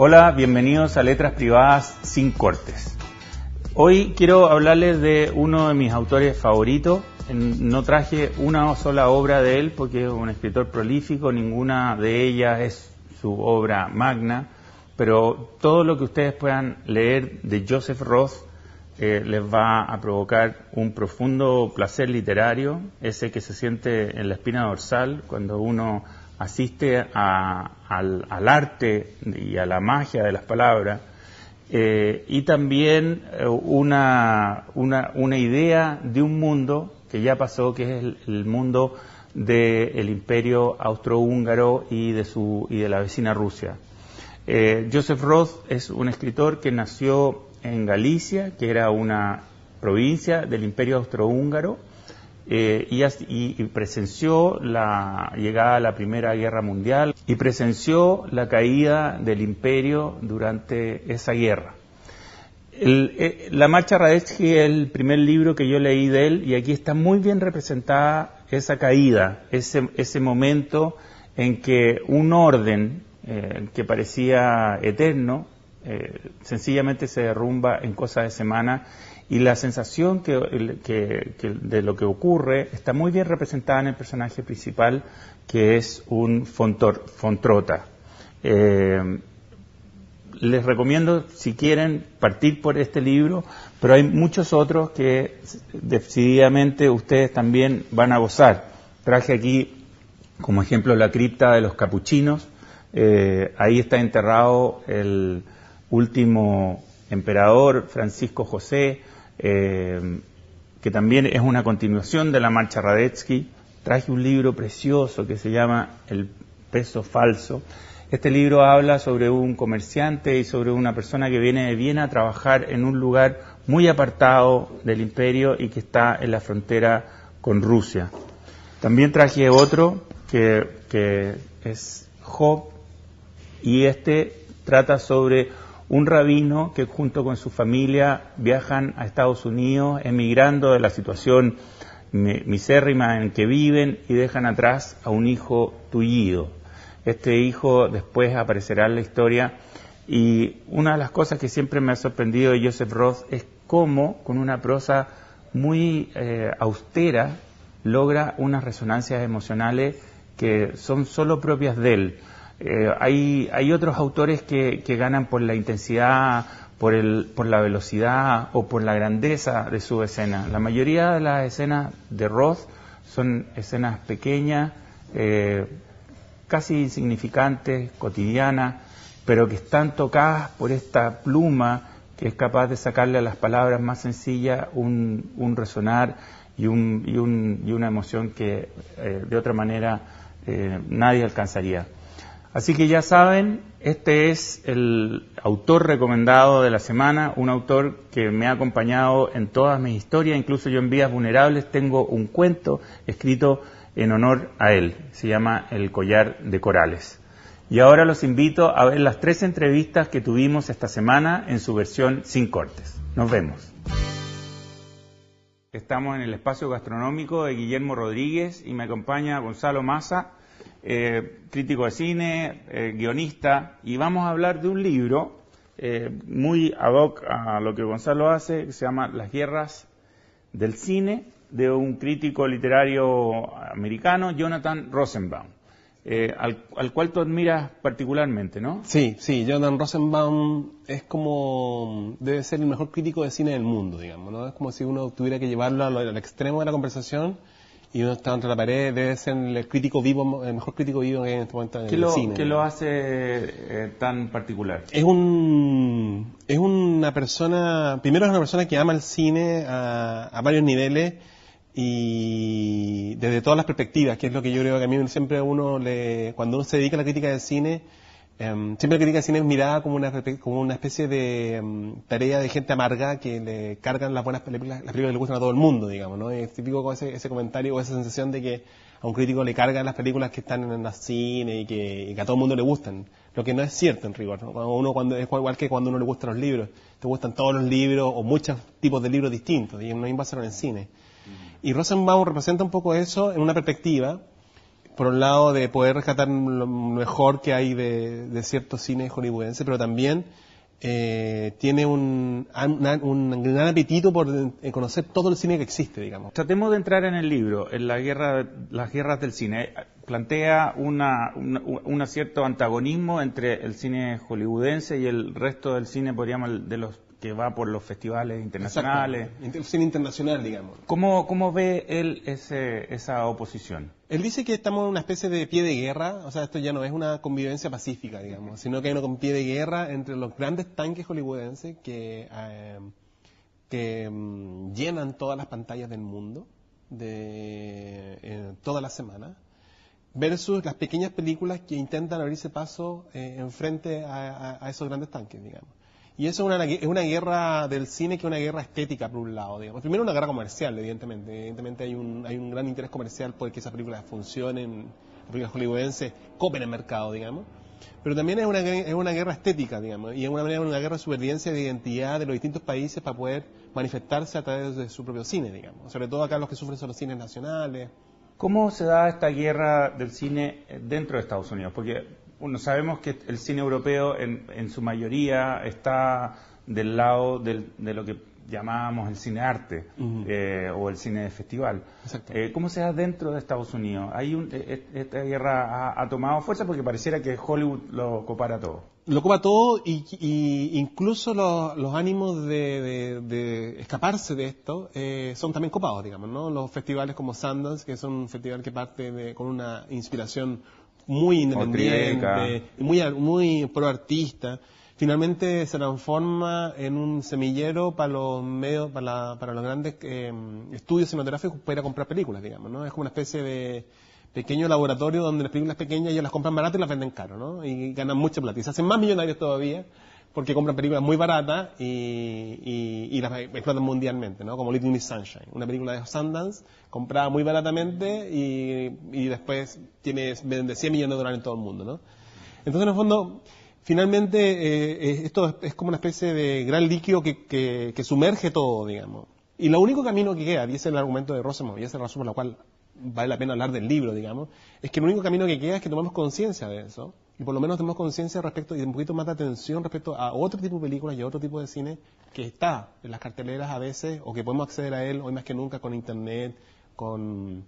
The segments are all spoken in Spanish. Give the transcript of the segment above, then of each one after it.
Hola, bienvenidos a Letras Privadas sin Cortes. Hoy quiero hablarles de uno de mis autores favoritos. No traje una sola obra de él porque es un escritor prolífico, ninguna de ellas es su obra magna, pero todo lo que ustedes puedan leer de Joseph Roth les va a provocar un profundo placer literario, ese que se siente en la espina dorsal cuando uno asiste al arte y a la magia de las palabras, y también una idea de un mundo que ya pasó, que es el mundo del Imperio Austrohúngaro y de la vecina Rusia. Joseph Roth es un escritor que nació en Galicia, que era una provincia del Imperio Austrohúngaro, y presenció la llegada a la Primera Guerra Mundial y presenció la caída del imperio durante esa guerra. La Marcha Radetzky es el primer libro que yo leí de él, y aquí está muy bien representada esa caída, ese momento en que un orden que parecía eterno sencillamente se derrumba en cosas de semanas, y la sensación de lo que ocurre está muy bien representada en el personaje principal, que es un Fontrota. Les recomiendo, si quieren, partir por este libro, pero hay muchos otros que decididamente ustedes también van a gozar. Traje aquí como ejemplo La cripta de los capuchinos. Ahí está enterrado el último emperador, Francisco José, que también es una continuación de la Marcha Radetzky. Traje un libro precioso que se llama El peso falso. Este libro habla sobre un comerciante y sobre una persona que viene de Viena a trabajar en un lugar muy apartado del imperio y que está en la frontera con Rusia. También traje otro que es Job, y este trata sobre un rabino que junto con su familia viajan a Estados Unidos, emigrando de la situación misérrima en que viven, y dejan atrás a un hijo tullido. Este hijo después aparecerá en la historia, y una de las cosas que siempre me ha sorprendido de Joseph Roth es cómo, con una prosa muy austera, logra unas resonancias emocionales que son solo propias de él. Hay otros autores que ganan por la intensidad, por la velocidad o por la grandeza de su escena. La mayoría de las escenas de Roth son escenas pequeñas, casi insignificantes, cotidianas, pero que están tocadas por esta pluma que es capaz de sacarle a las palabras más sencillas un resonar y una emoción que de otra manera nadie alcanzaría. Así que ya saben, este es el autor recomendado de la semana, un autor que me ha acompañado en todas mis historias, incluso yo en Vidas Vulnerables tengo un cuento escrito en honor a él, se llama El collar de corales. Y ahora los invito a ver las 3 entrevistas que tuvimos esta semana en su versión sin cortes. Nos vemos. Estamos en el espacio gastronómico de Guillermo Rodríguez y me acompaña Gonzalo Massa, crítico de cine, guionista, y vamos a hablar de un libro muy ad hoc a lo que Gonzalo hace, que se llama Las guerras del cine, de un crítico literario americano, Jonathan Rosenbaum, al cual tú admiras particularmente, ¿no? Sí, Jonathan Rosenbaum es como, debe ser el mejor crítico de cine del mundo, digamos, ¿no? Es como si uno tuviera que llevarlo al extremo de la conversación y uno está entre la pared, debe ser el crítico vivo, el mejor crítico vivo en este momento en el cine. ¿Qué lo hace tan particular? Es una persona, primero es una persona que ama el cine a varios niveles y desde todas las perspectivas, que es lo que yo creo que a mí siempre cuando uno se dedica a la crítica del cine, siempre la crítica del cine es mirada como una especie de tarea de gente amarga que le cargan las buenas películas, las películas que le gustan a todo el mundo, digamos, ¿no? Es típico ese comentario o esa sensación de que a un crítico le cargan las películas que están en el cine y que a todo el mundo le gustan, lo que no es cierto en rigor, ¿no? Es igual que cuando a uno le gustan los libros, te gustan todos los libros o muchos tipos de libros distintos, y no hay en el cine. Y Rosenbaum representa un poco eso en una perspectiva por un lado de poder rescatar lo mejor que hay de cierto cine hollywoodense, pero también tiene un gran apetito por conocer todo el cine que existe, digamos. Tratemos de entrar en el libro, en las guerras del cine. Plantea un cierto antagonismo entre el cine hollywoodense y el resto del cine, podríamos, de los que va por los festivales internacionales. El cine internacional, digamos. ¿Cómo ve él esa oposición? Él dice que estamos en una especie de pie de guerra, o sea, esto ya no es una convivencia pacífica, digamos, sino que hay un pie de guerra entre los grandes tanques hollywoodenses que llenan todas las pantallas del mundo todas las semanas, versus las pequeñas películas que intentan abrirse paso enfrente a esos grandes tanques, digamos. Y eso es una guerra del cine que es una guerra estética, por un lado, digamos. Primero una guerra comercial, evidentemente. Evidentemente hay un gran interés comercial por que esas películas funcionen, las películas hollywoodenses copen el mercado, digamos. Pero también es una guerra estética, digamos, y es una guerra de supervivencia de identidad de los distintos países para poder manifestarse a través de su propio cine, digamos. Sobre todo acá los que sufren son los cines nacionales. ¿Cómo se da esta guerra del cine dentro de Estados Unidos? Porque sabemos que el cine europeo en su mayoría está del lado de lo que llamábamos el cine arte o el cine de festival. ¿Cómo se da dentro de Estados Unidos? Esta guerra ha tomado fuerza porque pareciera que Hollywood lo copara todo. Lo copa todo y incluso los ánimos de escaparse de esto son también copados, digamos, ¿no? Los festivales como Sundance, que son un festival que parte con una inspiración muy independiente, muy pro-artista, finalmente se transforma en un semillero para los medios, para los grandes estudios cinematográficos para ir a comprar películas, digamos, ¿no? Es como una especie de pequeño laboratorio donde las películas pequeñas ellos las compran baratas y las venden caro, ¿no? Y ganan mucha plata. Y se hacen más millonarios todavía porque compran películas muy baratas y las explotan mundialmente, ¿no? Como Little Miss Sunshine, una película de Sundance comprada muy baratamente y después vende 100 millones de dólares en todo el mundo, ¿no? Entonces, en el fondo, finalmente, esto es como una especie de gran líquido que sumerge todo, digamos. Y lo único camino que queda, y ese es el argumento de Rosenbaum, y esa es la razón por la cual vale la pena hablar del libro, digamos, es que el único camino que queda es que tomemos conciencia de eso, y por lo menos tenemos conciencia respecto, y un poquito más de atención respecto a otro tipo de películas y a otro tipo de cine que está en las carteleras a veces, o que podemos acceder a él hoy más que nunca con internet, con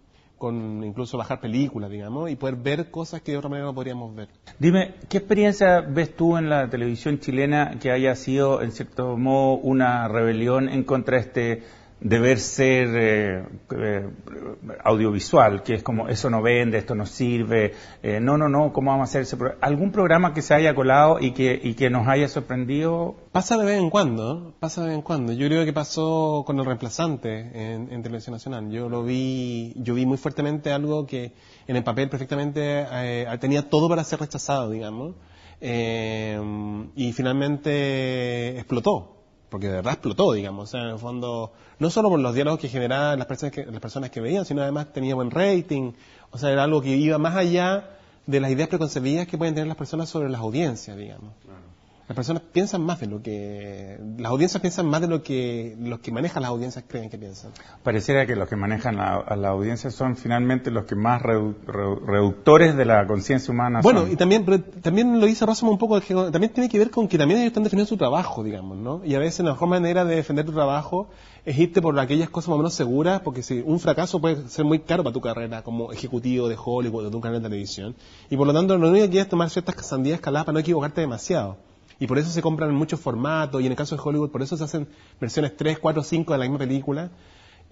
incluso bajar películas, digamos, y poder ver cosas que de otra manera no podríamos ver. Dime, ¿qué experiencia ves tú en la televisión chilena que haya sido, en cierto modo, una rebelión en contra de este deber ser audiovisual, que es como, eso no vende, esto no sirve, no, ¿cómo vamos a hacer ese programa? ¿Algún programa que se haya colado y que nos haya sorprendido? Pasa de vez en cuando. Yo creo que pasó con El Reemplazante en Televisión Nacional. Yo vi muy fuertemente algo que en el papel perfectamente tenía todo para ser rechazado, digamos, y finalmente explotó. Porque de verdad explotó, digamos, o sea, en el fondo, no solo por los diálogos que generaban las personas que veían, sino además tenía buen rating, o sea, era algo que iba más allá de las ideas preconcebidas que pueden tener las personas sobre las audiencias, digamos. Claro. Las personas piensan más las audiencias piensan más de lo que los que manejan las audiencias creen que piensan. Pareciera que los que manejan a la audiencia son finalmente los que más reductores de la conciencia humana bueno, son. Y también lo dice Rosenbaum un poco, también tiene que ver con que también ellos están defendiendo su trabajo, digamos, ¿no? Y a veces la mejor manera de defender tu trabajo es irte por aquellas cosas más o menos seguras, porque si un fracaso puede ser muy caro para tu carrera como ejecutivo de Hollywood o de un canal de televisión, y por lo tanto lo único que quieres es tomar ciertas sandías escaladas para no equivocarte demasiado. Y por eso se compran en muchos formatos, y en el caso de Hollywood, por eso se hacen versiones 3, 4, 5 de la misma película.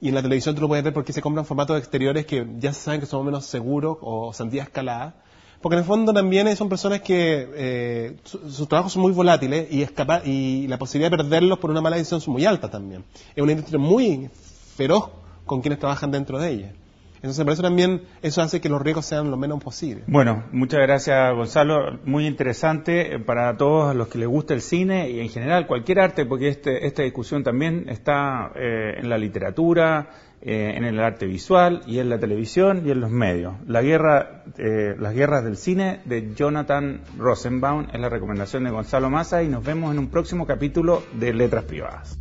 Y en la televisión tú lo puedes ver porque se compran formatos exteriores que ya se saben que son menos seguros o sandía escalada. Porque en el fondo también son personas que sus trabajos son muy volátiles y la posibilidad de perderlos por una mala decisión son muy altas también. Es una industria muy feroz con quienes trabajan dentro de ella. Entonces, por eso también eso hace que los riesgos sean lo menos posible. Bueno, muchas gracias, Gonzalo. Muy interesante para todos los que les gusta el cine y en general cualquier arte, porque esta discusión también está en la literatura, en el arte visual y en la televisión y en los medios. Las guerras del cine de Jonathan Rosenbaum es la recomendación de Gonzalo Massa y nos vemos en un próximo capítulo de Letras Privadas.